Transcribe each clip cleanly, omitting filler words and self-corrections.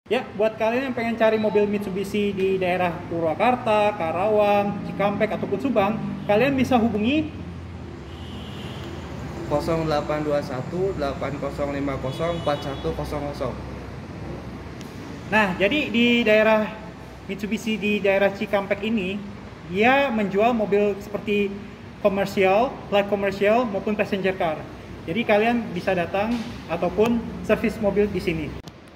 Ya, buat kalian yang pengen cari mobil Mitsubishi di daerah Purwakarta, Karawang, Cikampek, ataupun Subang, kalian bisa hubungi 0821 8050 4100. Nah, jadi di daerah Mitsubishi di daerah Cikampek ini, dia menjual mobil seperti komersial, light komersial maupun passenger car. Jadi kalian bisa datang ataupun servis mobil di sini.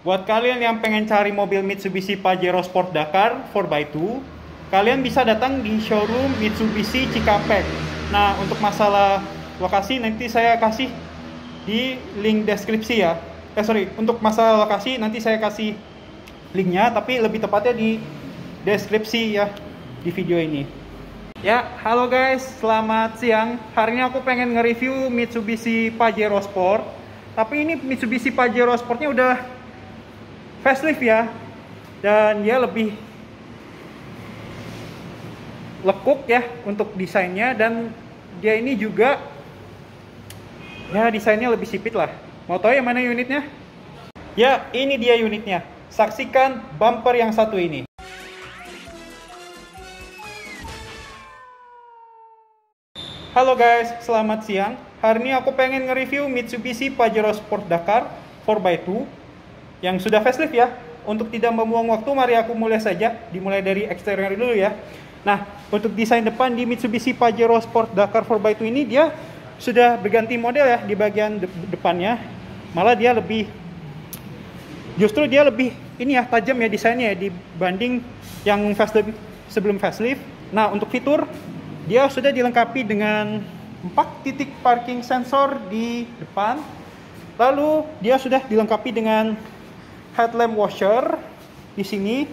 Buat kalian yang pengen cari mobil Mitsubishi Pajero Sport Dakar 4x2, kalian bisa datang di showroom Mitsubishi Cikampek. Nah, untuk masalah lokasi nanti saya kasih di link deskripsi ya. Untuk masalah lokasi nanti saya kasih linknya, tapi lebih tepatnya di deskripsi ya di video ini. Ya, halo guys, selamat siang. Hari ini aku pengen nge-review Mitsubishi Pajero Sport. Tapi ini Mitsubishi Pajero Sportnya udah facelift ya, dan dia lebih lekuk ya untuk desainnya, dan dia ini juga ya desainnya lebih sipit lah. Mau tahu yang mana unitnya? Ya, ini dia unitnya. Saksikan bumper yang satu ini. Halo guys, selamat siang. Hari ini aku pengen nge-review Mitsubishi Pajero Sport Dakar 4x2 yang sudah facelift ya. Untuk tidak membuang waktu, mari aku mulai saja. Dimulai dari eksterior dulu ya. Nah, untuk desain depan di Mitsubishi Pajero Sport Dakar 4x2 ini, dia sudah berganti model ya di bagian depannya. Malah dia justru dia lebih ini ya, tajam ya desainnya ya, dibanding yang facelift sebelum facelift. Nah, untuk fitur dia sudah dilengkapi dengan 4 titik parking sensor di depan. Lalu dia sudah dilengkapi dengan headlamp washer di sini,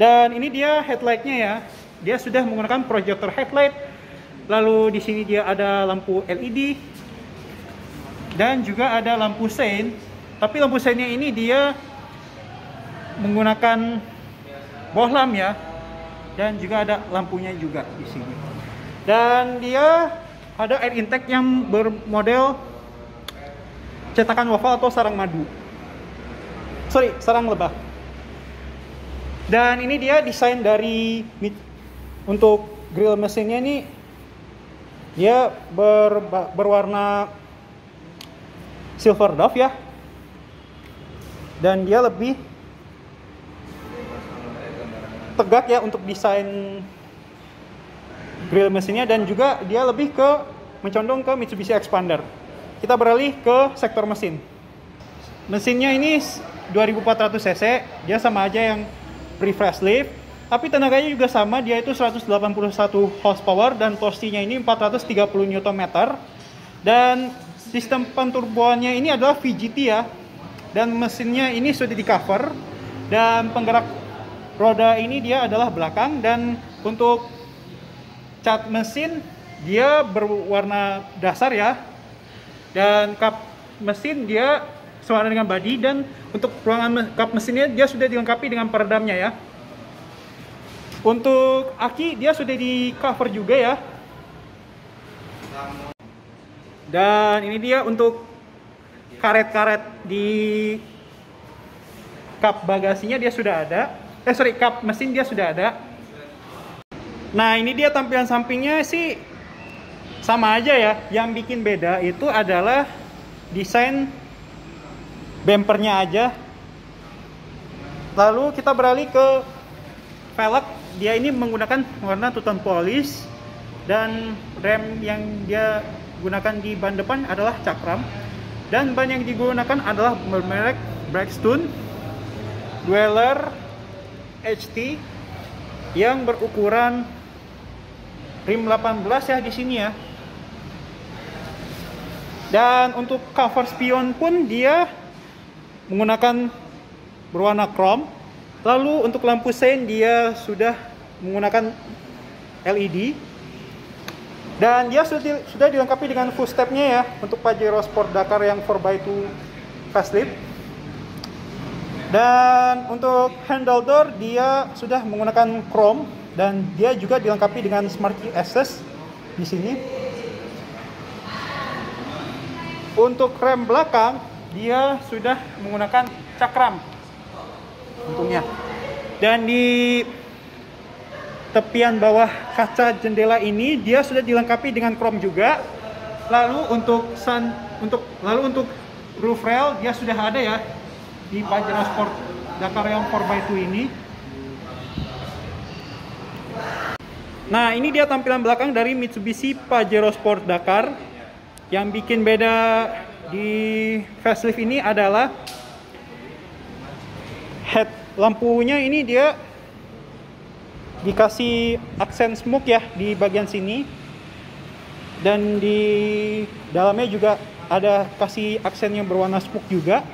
dan ini dia headlightnya ya. Dia sudah menggunakan proyektor headlight. Lalu di sini dia ada lampu LED dan juga ada lampu sein. Tapi lampu seinnya ini dia menggunakan bohlam ya, dan juga ada lampunya juga di sini. Dan dia ada air intake yang bermodel cetakan waffle atau sarang madu. Sarang lebah. Dan ini dia desain dari untuk grill mesinnya ini, dia berwarna silver dove ya. Dan dia lebih tegak ya untuk desain grill mesinnya, dan juga dia lebih mencondong ke Mitsubishi Expander. Kita beralih ke sektor mesin. Mesinnya ini 2400 cc, dia sama aja yang pre-facelift, tapi tenaganya juga sama, dia itu 181 horsepower dan torsinya ini 430 Nm. Dan sistem penturboannya ini adalah VGT ya, dan mesinnya ini sudah di cover, dan penggerak roda ini dia adalah belakang. Dan untuk cat mesin dia berwarna dasar ya, dan kap mesin dia sewarna dengan body, dan untuk ruangan kap mesinnya dia sudah dilengkapi dengan peredamnya ya. Untuk aki dia sudah di cover juga ya. Dan ini dia untuk karet-karet di kap bagasinya dia sudah ada. Kap mesin dia sudah ada. Nah, ini dia tampilan sampingnya sih sama aja ya. Yang bikin beda itu adalah desain bumpernya aja. Lalu kita beralih ke velg. Dia ini menggunakan warna two tone polish, dan rem yang dia gunakan di ban depan adalah cakram, dan ban yang digunakan adalah merek Blackstone Dweller HT yang berukuran rim 18 ya di sini ya. Dan untuk cover spion pun dia menggunakan berwarna chrome. Lalu untuk lampu sein dia sudah menggunakan LED, dan dia sudah dilengkapi dengan full stepnya ya untuk Pajero Sport Dakar yang 4x2 facelift. Dan untuk handle door dia sudah menggunakan chrome, dan dia juga dilengkapi dengan smart key access di sini. Untuk rem belakang dia sudah menggunakan cakram. untungnya. Dan di tepian bawah kaca jendela ini dia sudah dilengkapi dengan chrome juga. Lalu untuk roof rail dia sudah ada ya di Pajero Sport Dakar yang 4x2 ini. Nah, ini dia tampilan belakang dari Mitsubishi Pajero Sport Dakar. Yang bikin beda di facelift ini adalah head lampunya ini dia dikasih aksen smoke ya di bagian sini. Dan di dalamnya juga ada kasih aksen yang berwarna smoke juga.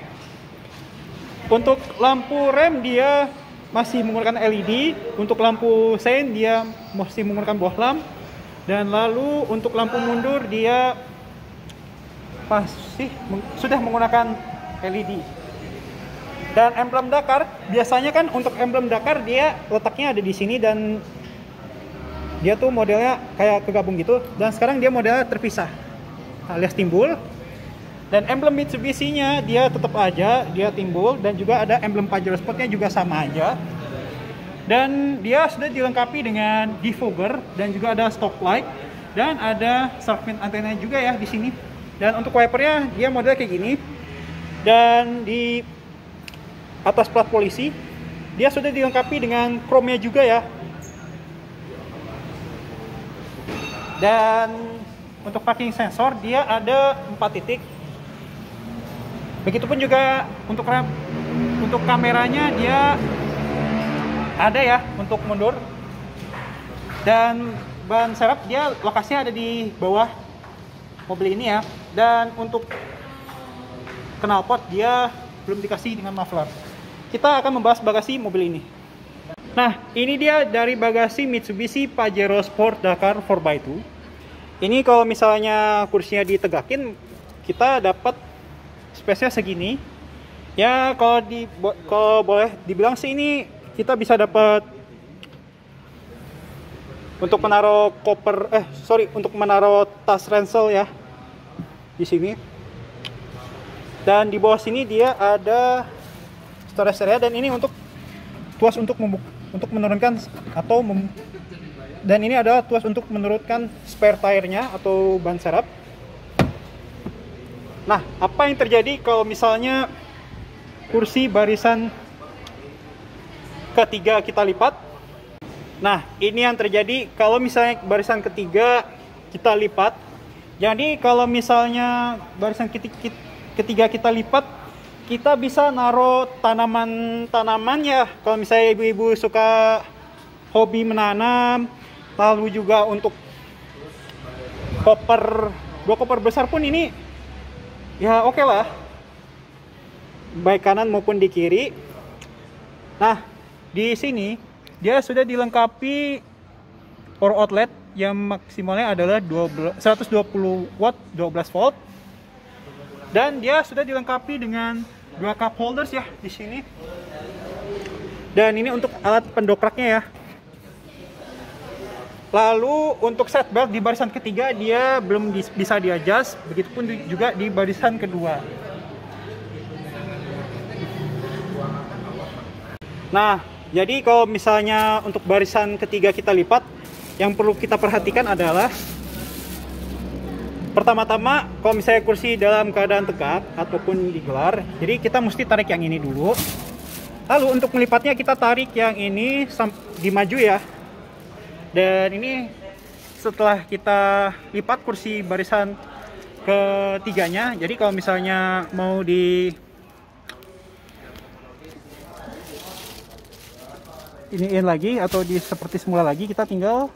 Untuk lampu rem dia masih menggunakan LED, untuk lampu sein dia masih menggunakan bohlam, dan lalu untuk lampu mundur dia sudah menggunakan LED. Dan emblem Dakar, biasanya kan untuk emblem Dakar dia letaknya ada di sini dan dia tuh modelnya kayak kegabung gitu, dan sekarang dia modelnya terpisah alias timbul. Dan emblem Mitsubishi-nya dia tetap aja, dia timbul, dan juga ada emblem Pajero Sport-nya juga sama aja. Dan dia sudah dilengkapi dengan defogger dan juga ada stop light dan ada shark fin antena juga ya di sini. Dan untuk wipernya dia modelnya kayak gini. Dan di atas plat polisi dia sudah dilengkapi dengan chrome-nya juga ya. Dan untuk parking sensor dia ada 4 titik. Begitupun juga untuk kameranya dia ada ya untuk mundur. Dan ban serep dia lokasinya ada di bawah mobil ini ya. Dan untuk knalpot dia belum dikasih dengan muffler. Kita akan membahas bagasi mobil ini. Nah, ini dia dari bagasi Mitsubishi Pajero Sport Dakar 4x2. Ini kalau misalnya kursinya ditegakin, kita dapat space-nya segini. Ya, kalau boleh dibilang sih ini kita bisa dapat untuk menaruh untuk menaruh tas ransel ya di sini. Dan di bawah sini dia ada storage area, dan ini untuk tuas untuk menurunkan dan ini adalah tuas untuk menurunkan spare tire-nya atau ban serep. Nah, apa yang terjadi kalau misalnya kursi barisan ketiga kita lipat? Nah, ini yang terjadi kalau misalnya barisan ketiga kita lipat. Jadi kalau misalnya barisan ketiga kita lipat, kita bisa naruh tanaman ya. Kalau misalnya ibu-ibu suka hobi menanam, lalu juga untuk dua koper besar pun ini ya oke lah, baik kanan maupun di kiri. Nah, di sini dia sudah dilengkapi power outlet yang maksimalnya adalah 120 watt 12 volt. Dan dia sudah dilengkapi dengan 2 cup holders ya di sini. Dan ini untuk alat pendokraknya ya. Lalu untuk seat belt di barisan ketiga dia belum bisa di-adjust, begitupun juga di barisan kedua. Nah, jadi kalau misalnya untuk barisan ketiga kita lipat, yang perlu kita perhatikan adalah pertama-tama kalau misalnya kursi dalam keadaan tegak ataupun digelar, jadi kita mesti tarik yang ini dulu. Lalu untuk melipatnya kita tarik yang ini dimaju ya. Dan ini setelah kita lipat kursi barisan ketiganya, jadi kalau misalnya mau iniin lagi atau seperti semula lagi, kita tinggal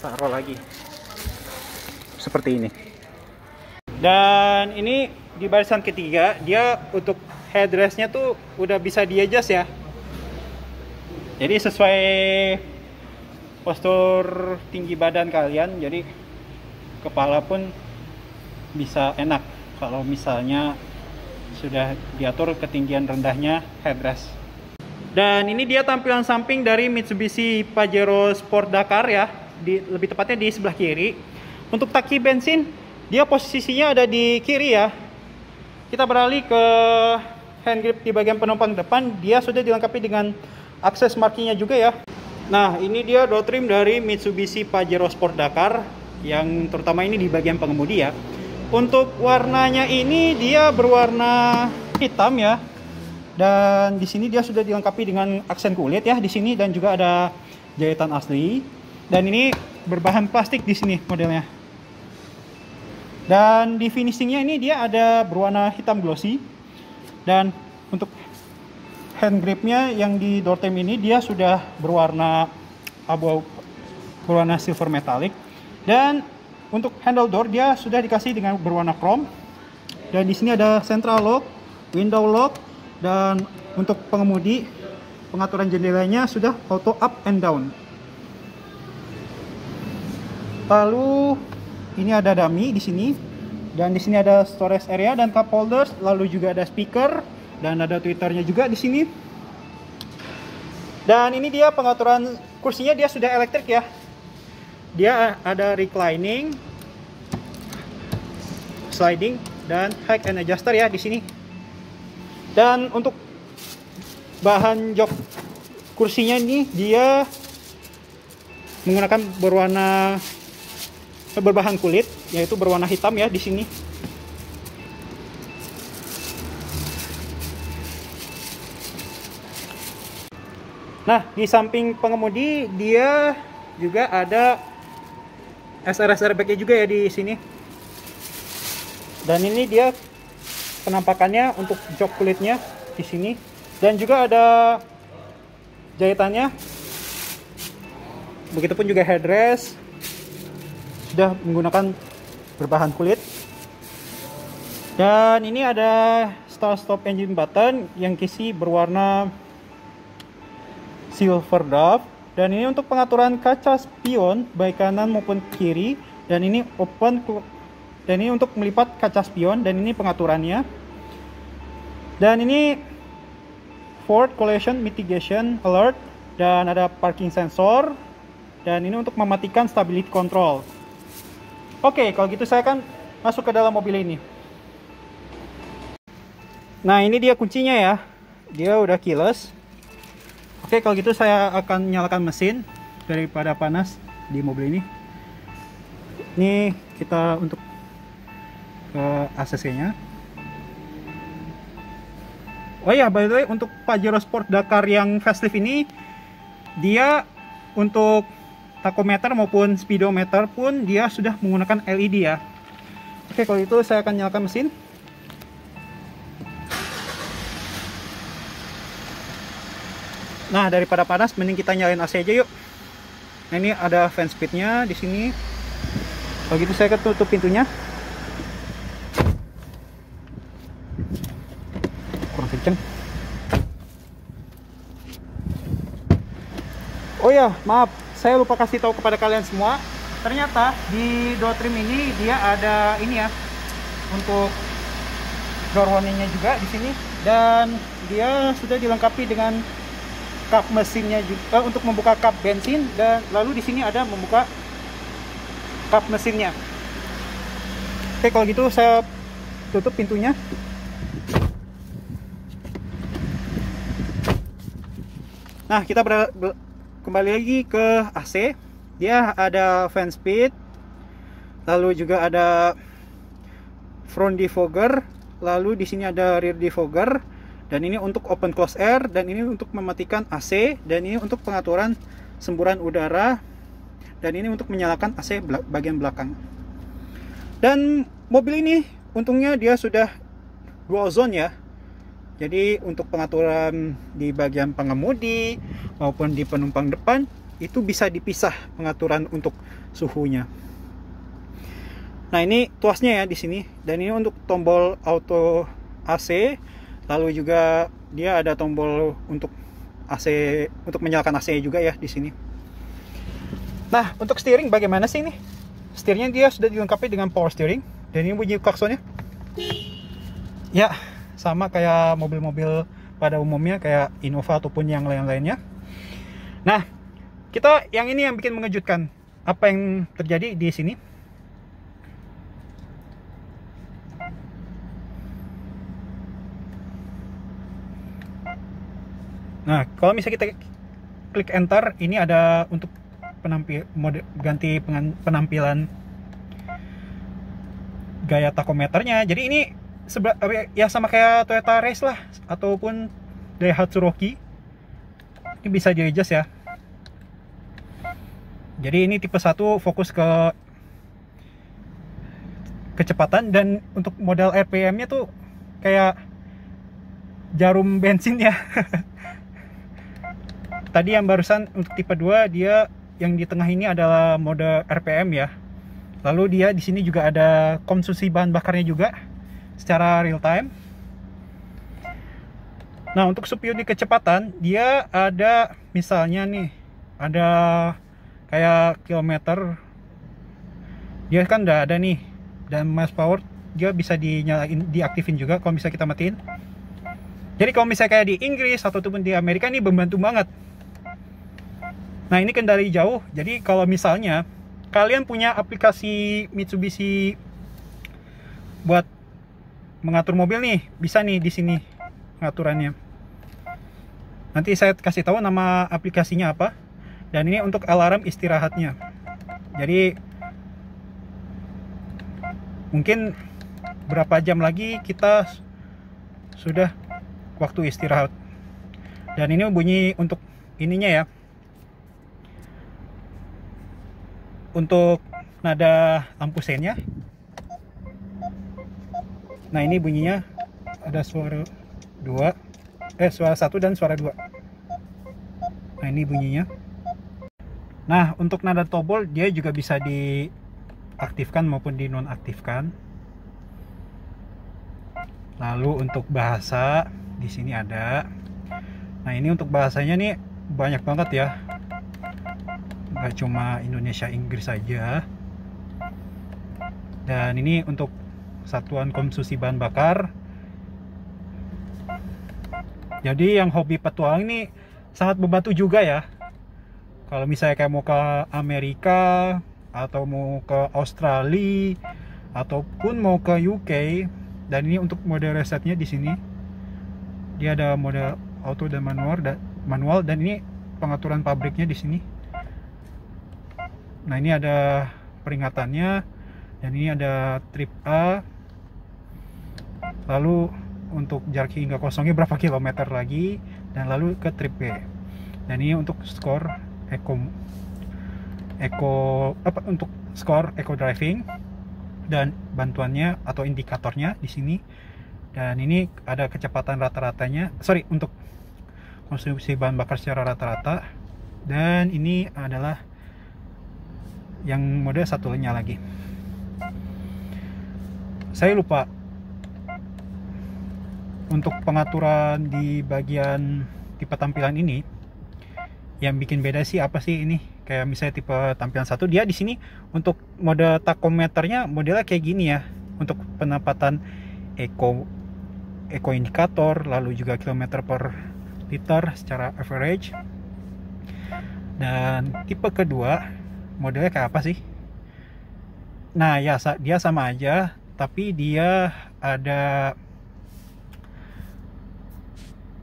taruh lagi seperti ini. Dan ini di barisan ketiga dia untuk headrestnya tuh udah bisa di-adjust ya. Jadi sesuai postur tinggi badan kalian, jadi kepala pun bisa enak kalau misalnya sudah diatur ketinggian rendahnya headrest. Dan ini dia tampilan samping dari Mitsubishi Pajero Sport Dakar ya, lebih tepatnya di sebelah kiri. Untuk tangki bensin dia posisinya ada di kiri ya. Kita beralih ke hand grip di bagian penumpang depan, dia sudah dilengkapi dengan akses markingnya juga ya. Nah, ini dia door trim dari Mitsubishi Pajero Sport Dakar, yang terutama ini di bagian pengemudi ya. Untuk warnanya ini dia berwarna hitam ya. Dan di sini dia sudah dilengkapi dengan aksen kulit ya di sini, dan juga ada jahitan asli. Dan ini berbahan plastik di sini modelnya. Dan di finishingnya ini dia ada berwarna hitam glossy. Dan untuk hand gripnya yang di door trim ini dia sudah berwarna abu-abu, berwarna silver metallic. Dan untuk handle door dia sudah dikasih dengan berwarna chrome. Dan di sini ada central lock, window lock, dan untuk pengemudi pengaturan jendelanya sudah auto up and down. Lalu ini ada dummy di sini, dan di sini ada storage area dan cup holders, lalu juga ada speaker dan ada tweeternya juga di sini. Dan ini dia pengaturan kursinya, dia sudah elektrik ya. Dia ada reclining, sliding, dan height and adjuster ya di sini. Dan untuk bahan jok kursinya ini dia menggunakan berbahan kulit, yaitu berwarna hitam ya di sini. Nah, di samping pengemudi dia juga ada SRS airbag-nya juga ya di sini. Dan ini dia penampakannya untuk jok kulitnya di sini, dan juga ada jahitannya. Begitupun juga headrest sudah menggunakan berbahan kulit. Dan ini ada start stop engine button yang kisi berwarna silver dove. Dan ini untuk pengaturan kaca spion baik kanan maupun kiri. Dan ini open, dan ini untuk melipat kaca spion, dan ini pengaturannya. Dan ini forward collision mitigation alert, dan ada parking sensor, dan ini untuk mematikan stability control. Oke, kalau gitu saya akan masuk ke dalam mobil ini. Nah, ini dia kuncinya ya. Dia udah keyless. Oke, kalau gitu saya akan nyalakan mesin daripada panas di mobil ini. Ini kita untuk ke ACC-nya. Oh ya, by the way, untuk Pajero Sport Dakar yang facelift ini, dia untuk tachometer maupun speedometer pun dia sudah menggunakan LED ya. Oke, kalau itu saya akan nyalakan mesin. Nah, daripada panas, mending kita nyalain AC aja yuk. Nah, ini ada fan speednya di sini. Kalau gitu saya akan tutup pintunya. Kurang kenceng. Oh ya, maaf, saya lupa kasih tahu kepada kalian semua. Ternyata di door trim ini dia ada ini ya, untuk door warningnya juga di sini, dan dia sudah dilengkapi dengan kap mesinnya juga untuk membuka kap bensin, dan lalu di sini ada membuka kap mesinnya. Oke, kalau gitu saya tutup pintunya. Nah, kita kembali lagi ke AC. Dia ada fan speed, lalu juga ada front defogger, lalu di sini ada rear defogger, dan ini untuk open close air, dan ini untuk mematikan AC, dan ini untuk pengaturan semburan udara, dan ini untuk menyalakan AC bagian belakang. Dan mobil ini untungnya dia sudah dual zone ya. Jadi untuk pengaturan di bagian pengemudi maupun di penumpang depan itu bisa dipisah pengaturan untuk suhunya. Nah, ini tuasnya ya di sini, dan ini untuk tombol auto AC, lalu juga dia ada tombol untuk AC, untuk menyalakan AC juga ya di sini. Nah, untuk steering bagaimana sih ini? Setirnya dia sudah dilengkapi dengan power steering, dan ini bunyi klaksonnya. Ya, sama kayak mobil-mobil pada umumnya kayak Innova ataupun yang lain-lainnya. Nah, kita yang ini yang bikin mengejutkan. Apa yang terjadi di sini? Nah, kalau misalnya kita klik enter, ini ada untuk ganti penampilan gaya takometernya. Jadi ini ya sama kayak Toyota Race lah, ataupun Daihatsu Rocky. Ini bisa di adjust ya. Jadi ini tipe 1 fokus ke kecepatan, dan untuk modal RPM-nya tuh kayak jarum bensin ya. Tadi yang barusan untuk tipe 2, dia yang di tengah ini adalah mode RPM ya. Lalu dia di sini juga ada konsumsi bahan bakarnya juga secara real time. Nah, untuk subunit kecepatan dia ada, misalnya nih ada kayak kilometer, dia kan udah ada nih, dan miles power dia bisa dinyalain, diaktifin juga kalau bisa kita matiin. Jadi kalau misalnya kayak di Inggris ataupun di Amerika, ini membantu banget. Nah, ini kendali jauh. Jadi kalau misalnya kalian punya aplikasi Mitsubishi buat mengatur mobil nih, bisa nih di sini pengaturannya. Nanti saya kasih tahu nama aplikasinya apa. Dan ini untuk alarm istirahatnya. Jadi mungkin berapa jam lagi kita sudah waktu istirahat. Dan ini bunyi untuk ininya ya, untuk nada lampu seinnya. Nah, ini bunyinya ada suara 1 dan suara 2. Nah, ini bunyinya. Nah, untuk nada tombol dia juga bisa diaktifkan maupun dinonaktifkan. Lalu untuk bahasa di sini ada. Nah, ini untuk bahasanya nih banyak banget ya. Nggak cuma Indonesia, Inggris saja. Dan ini untuk satuan konsumsi bahan bakar. Jadi yang hobi petualang ini sangat membantu juga ya. Kalau misalnya kayak mau ke Amerika, atau mau ke Australia, ataupun mau ke UK. Dan ini untuk mode resetnya di sini. Dia ada mode auto dan manual, dan ini pengaturan pabriknya di sini. Nah, ini ada peringatannya, dan ini ada trip A. Lalu untuk jarak hingga kosongnya berapa kilometer lagi, dan lalu ke trip B. Dan ini untuk skor untuk skor eco driving dan bantuannya atau indikatornya di sini. Dan ini ada kecepatan rata-ratanya, untuk konsumsi bahan bakar secara rata-rata. Dan ini adalah yang mode satunya lagi. Saya lupa untuk pengaturan di bagian tipe tampilan ini. Yang bikin beda sih apa sih ini? Kayak misalnya tipe tampilan 1, dia di sini untuk mode takometernya modelnya kayak gini ya. Untuk penempatan eco indikator, lalu juga kilometer per liter secara average. Dan tipe kedua modelnya kayak apa sih? Nah ya, dia sama aja, tapi dia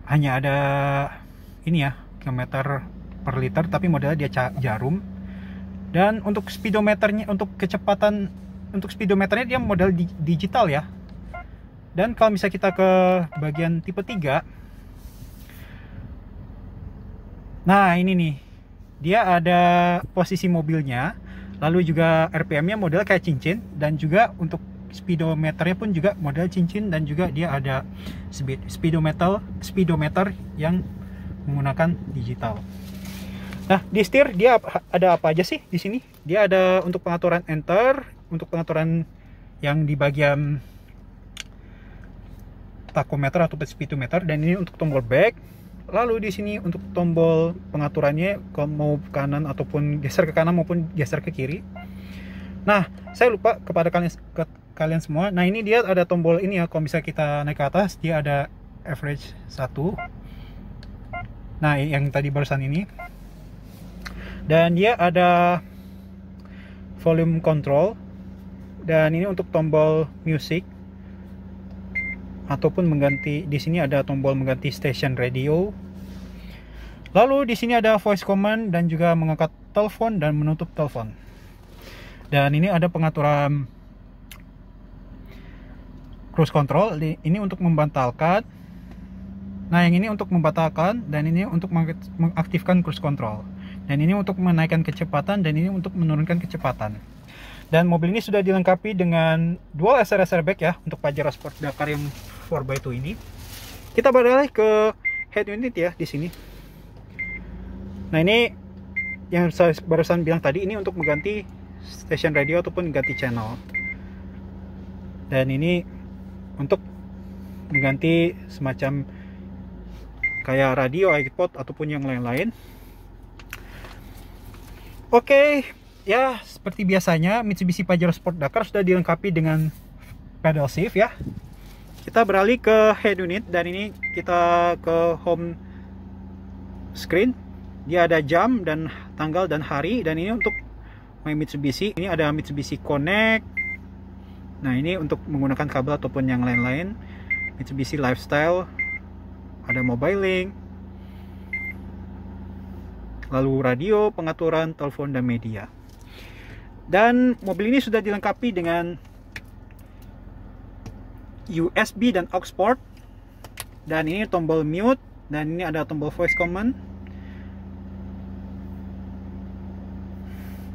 hanya ada ini ya, kilometer per liter, tapi modelnya dia jarum. Dan untuk speedometernya, untuk speedometernya dia model digital ya. Dan kalau misalnya kita ke bagian tipe 3, nah ini nih, dia ada posisi mobilnya, lalu juga RPM-nya model kayak cincin, dan juga untuk speedometernya pun juga model cincin, dan juga dia ada speedometer yang menggunakan digital. Nah, di setir dia ada apa aja sih di sini? Dia ada untuk pengaturan enter, untuk pengaturan yang di bagian tachometer atau speedometer, dan ini untuk tombol back. Lalu di sini untuk tombol pengaturannya mau ke kanan ataupun geser ke kanan maupun geser ke kiri. Nah, saya lupa kepada kalian semua. Nah, ini dia ada tombol ini ya. Kalau bisa kita naik ke atas, dia ada average 1. Nah, yang tadi barusan ini. Dan dia ada volume control. Dan ini untuk tombol music ataupun mengganti. Di sini ada tombol mengganti station radio. Lalu di sini ada voice command dan juga mengangkat telepon dan menutup telepon. Dan ini ada pengaturan cruise control. Ini untuk membatalkan. Nah, yang ini untuk membatalkan dan ini untuk mengaktifkan cruise control. Dan ini untuk menaikkan kecepatan dan ini untuk menurunkan kecepatan. Dan mobil ini sudah dilengkapi dengan dual SRS airbag ya untuk Pajero Sport Dakar yang 4x2 ini. Kita beralih ke head unit ya di sini. Nah, ini yang saya barusan bilang tadi, ini untuk mengganti station radio ataupun ganti channel. Dan ini untuk mengganti semacam kayak radio, iPod ataupun yang lain-lain. Oke, ya seperti biasanya Mitsubishi Pajero Sport Dakar sudah dilengkapi dengan pedal shift ya. Kita beralih ke head unit dan ini kita ke home screen. Dia ada jam dan tanggal dan hari, dan ini untuk My Mitsubishi. Ini ada Mitsubishi Connect. Nah, ini untuk menggunakan kabel ataupun yang lain-lain. Mitsubishi Lifestyle. Ada Mobile Link. Lalu radio, pengaturan telepon dan media. Dan mobil ini sudah dilengkapi dengan USB dan aux port. Dan ini tombol mute, dan ini ada tombol voice command.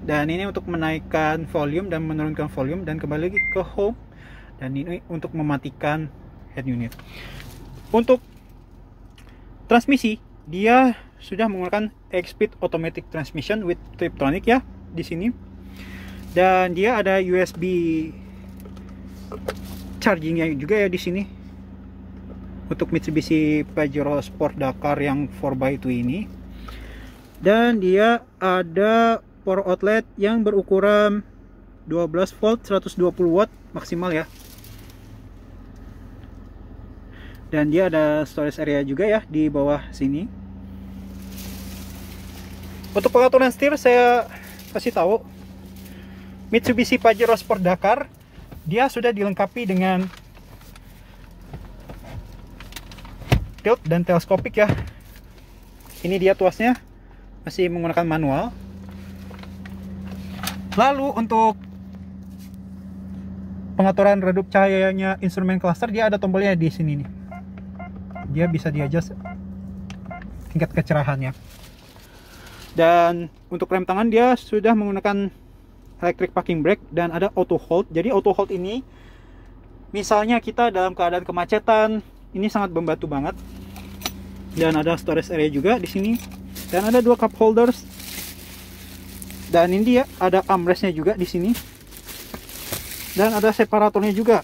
Dan ini untuk menaikkan volume dan menurunkan volume, dan kembali lagi ke home, dan ini untuk mematikan head unit. Untuk transmisi, dia sudah menggunakan 8-speed automatic transmission with Tiptronic ya di sini. Dan dia ada USB chargingnya juga ya di sini untuk Mitsubishi Pajero Sport Dakar yang 4x2 ini. Dan dia ada power outlet yang berukuran 12 volt 120 watt maksimal ya. Dan dia ada storage area juga ya di bawah sini. Untuk pengaturan setir saya kasih tahu, Mitsubishi Pajero Sport Dakar dia sudah dilengkapi dengan tilt dan teleskopik ya. Ini dia tuasnya masih menggunakan manual. Lalu untuk pengaturan redup cahayanya instrumen cluster, dia ada tombolnya di sini nih. Dia bisa di-adjust tingkat kecerahannya. Dan untuk rem tangan dia sudah menggunakan electric parking brake dan ada auto hold. Jadi auto hold ini misalnya kita dalam keadaan kemacetan, ini sangat membantu banget. Dan ada storage area juga di sini. Dan ada dua cup holders. Dan ini dia ada armrestnya juga di sini. Dan ada separatornya juga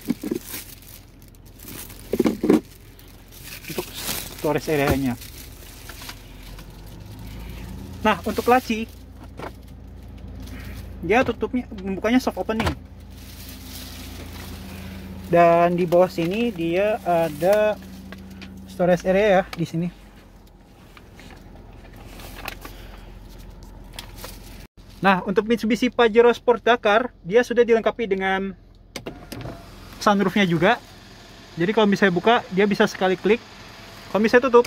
untuk storage area-nya. Nah, untuk laci dia tutupnya, membukanya soft opening. Dan di bawah sini dia ada storage area ya di sini. Nah, untuk Mitsubishi Pajero Sport Dakar, dia sudah dilengkapi dengan sunroofnya juga. Jadi kalau misalnya buka, dia bisa sekali klik. Kalau misalnya tutup,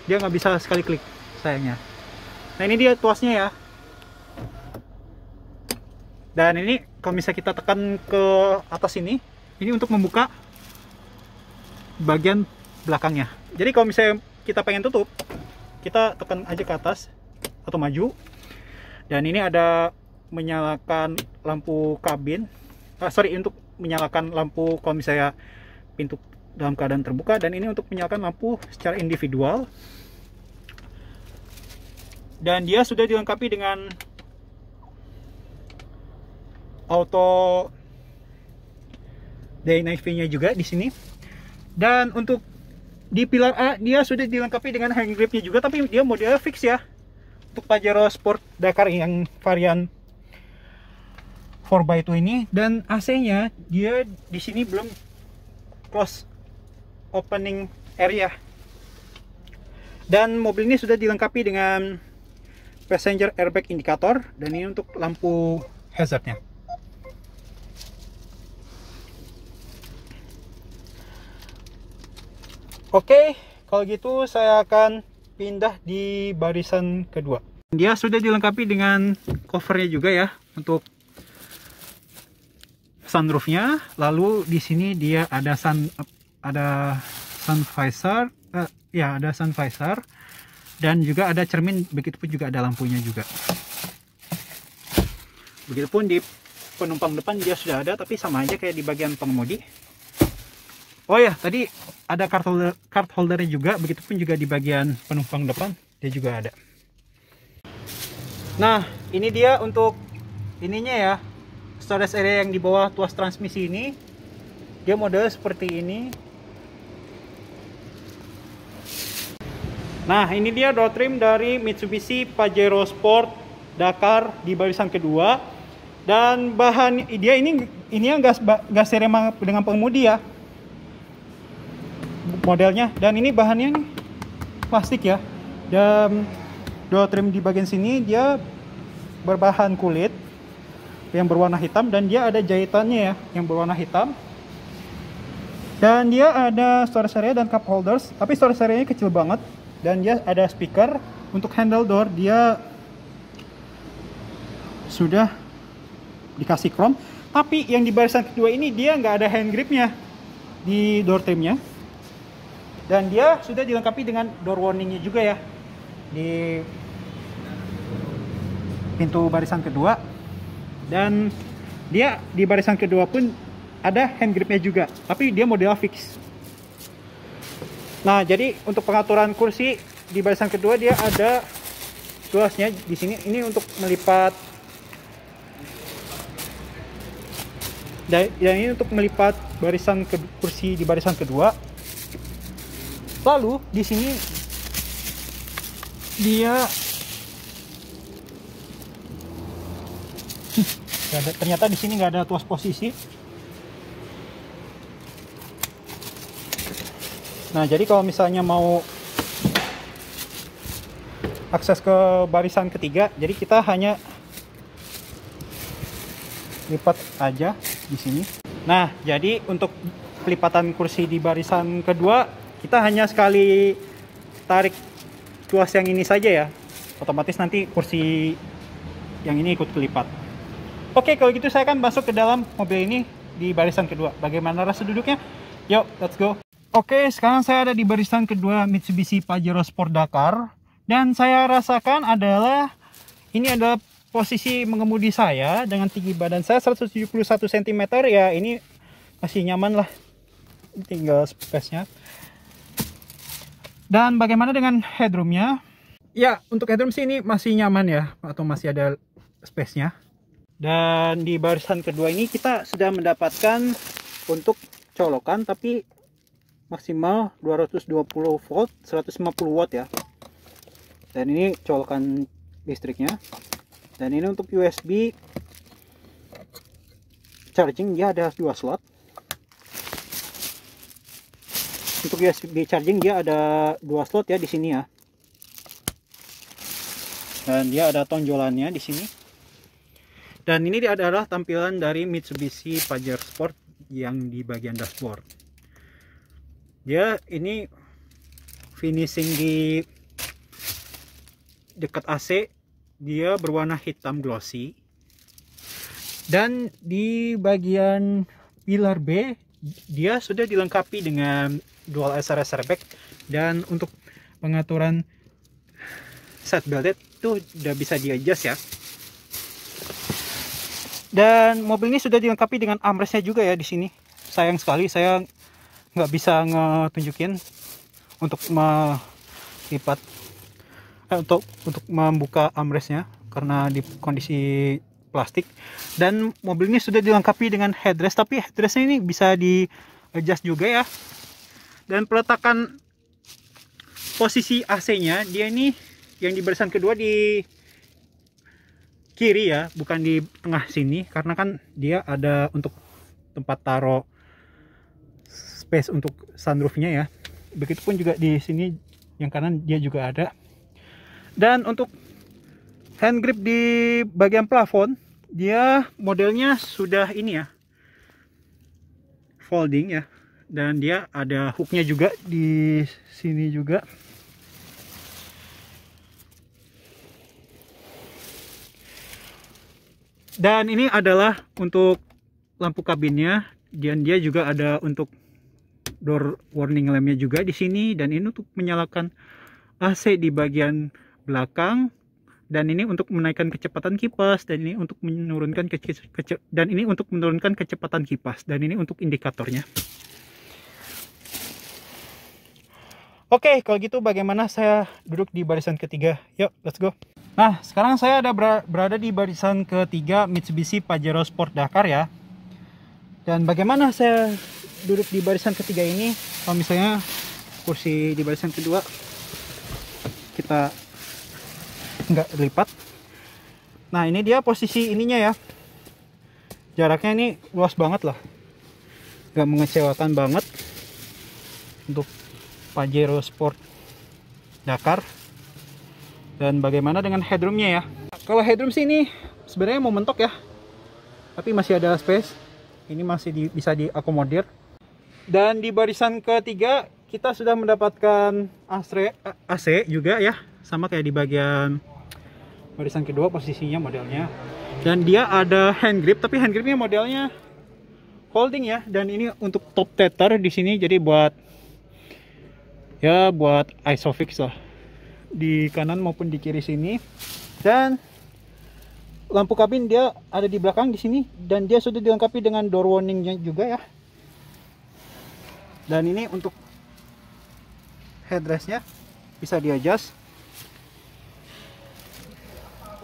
dia nggak bisa sekali klik, sayangnya. Nah, ini dia tuasnya ya. Dan ini kalau misalnya kita tekan ke atas ini untuk membuka bagian belakangnya. Jadi kalau misalnya kita pengen tutup, kita tekan aja ke atas atau maju. Dan ini ada menyalakan lampu kabin. Untuk menyalakan lampu kalau misalnya pintu dalam keadaan terbuka. Dan ini untuk menyalakan lampu secara individual. Dan dia sudah dilengkapi dengan auto day night nya juga di sini. Dan untuk di pilar A dia sudah dilengkapi dengan hand gripnya juga, tapi dia modelnya fix ya. Untuk Pajero Sport Dakar yang varian 4x2 ini. Dan AC-nya dia di sini belum close opening area. Dan mobil ini sudah dilengkapi dengan passenger airbag indikator, dan ini untuk lampu hazardnya. Oke, kalau gitu saya akan pindah di barisan kedua. Dia sudah dilengkapi dengan covernya juga ya untuk sunroofnya. Lalu di sini dia ada sun visor, ada sun visor, dan juga ada cermin. Begitupun juga ada lampunya juga. Begitupun di penumpang depan dia sudah ada, tapi sama aja kayak di bagian pengemudi. Oh ya, tadi ada card holdernya juga. Begitupun juga di bagian penumpang depan dia juga ada. Nah, ini dia untuk ininya ya, storage area yang di bawah tuas transmisi ini. Dia model seperti ini. Nah, ini dia door trim dari Mitsubishi Pajero Sport Dakar di barisan kedua. Dan bahan dia ini yang gas serema dengan pengemudi ya, modelnya. Dan ini bahannya nih plastik ya. Dan door trim di bagian sini dia berbahan kulit yang berwarna hitam, dan dia ada jahitannya ya yang berwarna hitam. Dan dia ada storage area dan cup holders, tapi storage area-nya kecil banget. Dan dia ada speaker. Untuk handle door dia sudah dikasih chrome, tapi yang di barisan kedua ini dia nggak ada hand gripnya di door trimnya. Dan dia sudah dilengkapi dengan door warningnya juga ya di pintu barisan kedua. Dan dia di barisan kedua pun ada hand gripnya juga, tapi dia model fix. Nah, jadi untuk pengaturan kursi di barisan kedua dia ada tuasnya di sini. Ini untuk melipat, dan ini untuk melipat barisan kursi di barisan kedua. Lalu di sini dia ternyata di sini nggak ada tuas posisi. Nah, jadi kalau misalnya mau akses ke barisan ketiga, jadi kita hanya lipat aja di sini. Nah, jadi untuk pelipatan kursi di barisan kedua kita hanya sekali tarik tuas yang ini saja ya. Otomatis nanti kursi yang ini ikut kelipat. Oke, kalau gitu saya akan masuk ke dalam mobil ini di barisan kedua. Bagaimana rasa duduknya? Yuk, let's go. Oke, sekarang saya ada di barisan kedua Mitsubishi Pajero Sport Dakar. Dan saya rasakan ini adalah posisi mengemudi saya dengan tinggi badan saya 171 cm ya. Ini masih nyaman lah, tinggal space-nya. Dan bagaimana dengan headroom-nya? Ya, untuk headroom sih ini masih nyaman ya, atau masih ada space-nya. Dan di barisan kedua ini kita sudah mendapatkan untuk colokan, tapi maksimal 220 volt 150 watt ya. Dan ini colokan listriknya. Dan ini untuk USB charging, dia ada 2 slot. Untuk USB charging dia ada 2 slot ya di sini ya. Dan dia ada tonjolannya di sini. Dan ini adalah tampilan dari Mitsubishi Pajero Sport yang di bagian dashboard. Dia ini finishing di dekat AC, dia berwarna hitam glossy. Dan di bagian pilar B dia sudah dilengkapi dengan dual SRS airbag. Dan untuk pengaturan seat belt itu udah bisa di adjust ya. Dan mobil ini sudah dilengkapi dengan armrestnya juga ya di sini. Sayang sekali saya nggak bisa ngetunjukin untuk melipat untuk membuka armrestnya karena di kondisi plastik. Dan mobil ini sudah dilengkapi dengan headrest, tapi headrestnya ini bisa di adjust juga ya. Dan peletakan posisi AC-nya dia ini yang di barisan kedua di kiri ya, bukan di tengah sini, karena kan dia ada untuk tempat taruh space untuk sunroofnya ya. Begitupun juga di sini yang kanan dia juga ada. Dan untuk hand grip di bagian plafon dia modelnya sudah ini ya, folding ya. Dan dia ada hooknya juga di sini juga. Dan ini adalah untuk lampu kabinnya, dan dia juga ada untuk door warning lampnya juga di sini, dan ini untuk menyalakan AC di bagian belakang, dan ini untuk menaikkan kecepatan kipas, dan ini untuk menurunkan kecepatan kipas, dan ini untuk indikatornya. Oke, kalau gitu bagaimana saya duduk di barisan ketiga? Yuk, let's go. Nah, sekarang saya ada berada di barisan ketiga Mitsubishi Pajero Sport Dakar ya. Dan bagaimana saya duduk di barisan ketiga ini? Kalau misalnya kursi di barisan kedua kita nggak lipat. Nah, ini dia posisi ininya ya. Jaraknya ini luas banget lah. Nggak mengecewakan banget untuk Pajero Sport Dakar. Dan bagaimana dengan headroomnya ya? Kalau headroom sih ini sebenarnya mau mentok ya, tapi masih ada space. Ini masih bisa diakomodir. Dan di barisan ketiga kita sudah mendapatkan AC juga ya, sama kayak di bagian barisan kedua posisinya modelnya. Dan dia ada hand grip, tapi hand gripnya modelnya folding ya. Dan ini untuk top tether di sini, jadi buat isofix lah di kanan maupun di kiri sini. Dan lampu kabin dia ada di belakang di sini, dan dia sudah dilengkapi dengan door warningnya juga ya. Dan ini untuk headrestnya bisa di adjust.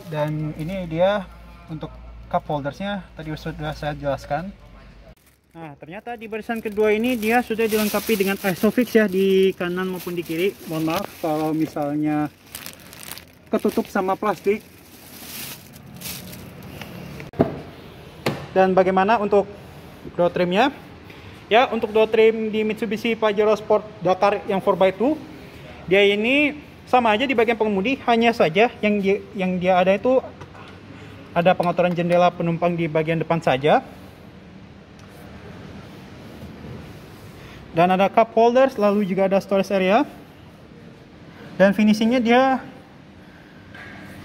Dan ini dia untuk cup holdersnya tadi sudah saya jelaskan. Nah, ternyata di barisan kedua ini dia sudah dilengkapi dengan isofix ya di kanan maupun di kiri. Mohon maaf kalau misalnya ketutup sama plastik. Dan bagaimana untuk door trimnya? Ya, untuk door trim di Mitsubishi Pajero Sport Dakar yang 4x2, dia ini sama aja di bagian pengemudi, hanya saja yang dia ada itu ada pengaturan jendela penumpang di bagian depan saja. Dan ada cup holders, lalu juga ada storage area. Dan finishingnya dia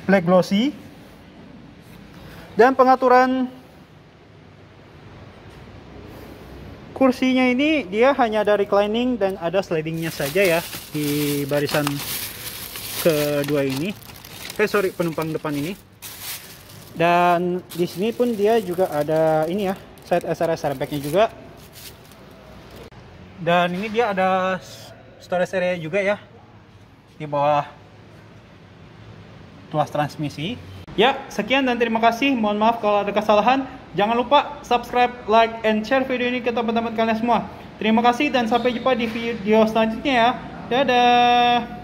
black glossy. Dan pengaturan kursinya ini dia hanya ada reclining dan ada slidingnya saja ya di barisan kedua ini. Penumpang depan ini. Dan di sini pun dia juga ada ini ya, side SRS airbag-nya juga. Dan ini dia ada storage area juga ya di bawah tuas transmisi. Ya, sekian dan terima kasih. Mohon maaf kalau ada kesalahan. Jangan lupa subscribe, like, and share video ini ke teman-teman kalian semua. Terima kasih dan sampai jumpa di video selanjutnya ya. Dadah.